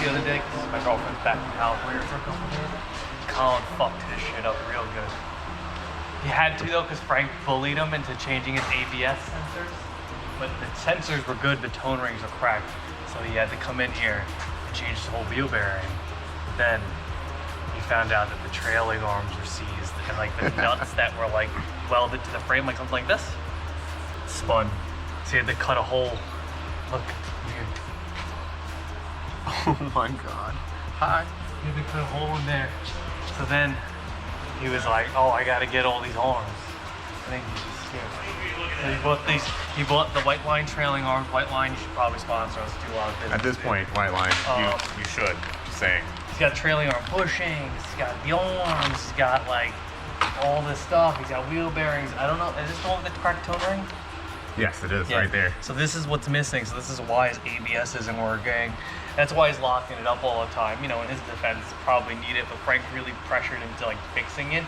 the other day because my girlfriend's back in California for a couple days. Colin fucked his shit up real good. He had to though because Frank bullied him into changing his ABS sensors. But the sensors were good, the tone rings were cracked. So he had to come in here and change the whole wheel bearing. Then he found out that the trailing arms were seized and like the nuts that were like welded to the frame, like something like this, spun. So he had to cut a hole. Look here. Oh my God. Hi. He had to cut a hole in there. So then he was like, oh, I gotta get all these arms. I think he's just scared. So he bought these. He bought the White Line trailing arms. White Line, you should probably sponsor us. Do a lot of business. At this point, White Line, you should. Just saying. He's got trailing arm bushings. He's got the arms. He's got like all this stuff. He's got wheel bearings. I don't know. Is this the one with the cracked tone ring? Yes, it is right there. So this is what's missing. So this is why his ABS isn't working. That's why he's locking it up all the time. You know, in his defense, probably need it, but Frank really pressured him to like fixing it.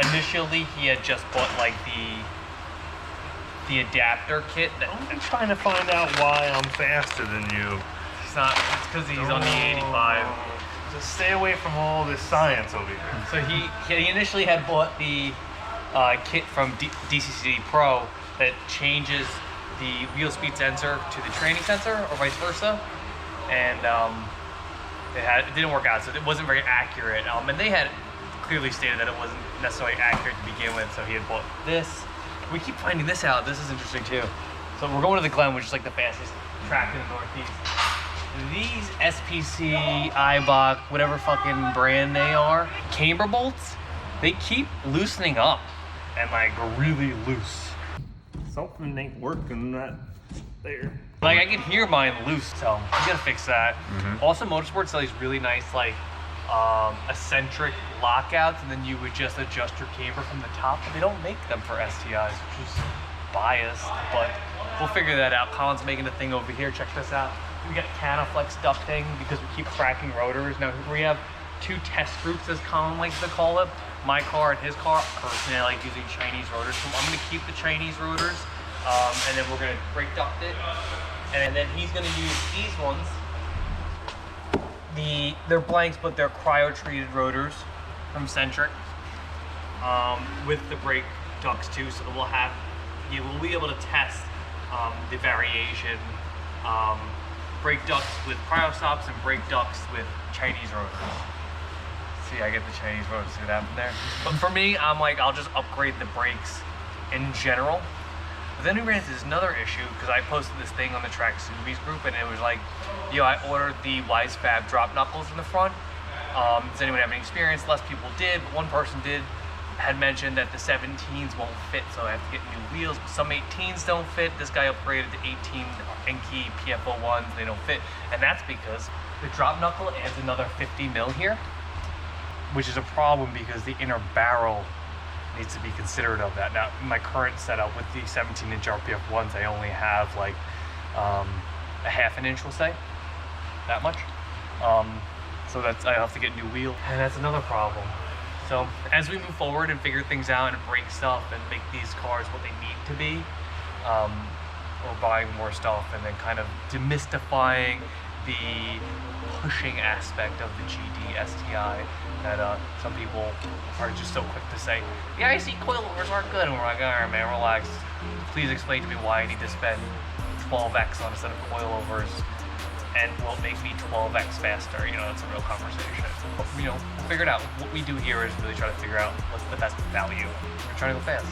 Initially, he had just bought like the adapter kit. I'm trying to find out why I'm faster than you. It's not. It's because he's on the 85. Just stay away from all this science over here. So he initially had bought the kit from DCC Pro that changes the wheel speed sensor to the training sensor, or vice versa, and it didn't work out, so it wasn't very accurate. And they had clearly stated that it wasn't necessarily accurate to begin with, so he had bought this. We keep finding this out. This is interesting too. So we're going to the Glen, which is like the fastest track in the Northeast. These SPC, Ibach, whatever fucking brand they are, camber bolts, they keep loosening up and like really loose. Something ain't working right there. Like I can hear mine loose, so we gotta fix that. Also, Motorsport sells these really nice like eccentric lockouts, and then you would just adjust your camber from the top, but they don't make them for STIs, which is biased, but we'll figure that out. Colin's making a thing over here. Check this out. We got Canaflex ducting because we keep cracking rotors. Now we have two test groups, as Colin likes to call it. My car and his car. Personally, I like using Chinese rotors. So I'm gonna keep the Chinese rotors, and then we're gonna brake duct it. And then he's gonna use these ones. They're blanks, but they're cryo-treated rotors from Centric, with the brake ducts too. So that we'll be able to test the variation. Brake ducts with cryo stops and brake ducts with Chinese rotors. See, I get the Chinese rotors. See what happened there? But for me, I'm like, I'll just upgrade the brakes in general. But then we ran into this another issue because I posted this thing on the Track Zoomies group, and it was like, yo, I ordered the Wisefab drop knuckles in the front. Does anyone have any experience? Less people did, but one person had mentioned that the 17s won't fit, so I have to get new wheels. Some 18s don't fit. This guy upgraded to 18 Enki PFO1s, they don't fit. And that's because the drop knuckle adds another 50 mil here, which is a problem because the inner barrel needs to be considerate of that. Now, in my current setup with the 17-inch RPF1s, I only have like a half an inch, we'll say, that much. So I have to get new wheels, and that's another problem. So as we move forward and figure things out and break stuff and make these cars what they need to be, we're buying more stuff and then kind of demystifying the pushing aspect of the GD STI that some people are just so quick to say, the IC coilovers aren't good, and we're like, all right, man, relax. Please explain to me why I need to spend 12x on a set of coilovers, and will it make me 12x faster? You know, that's a real conversation. But, you know, we'll figure it out. What we do here is really try to figure out what's the best value. We're trying to go fast.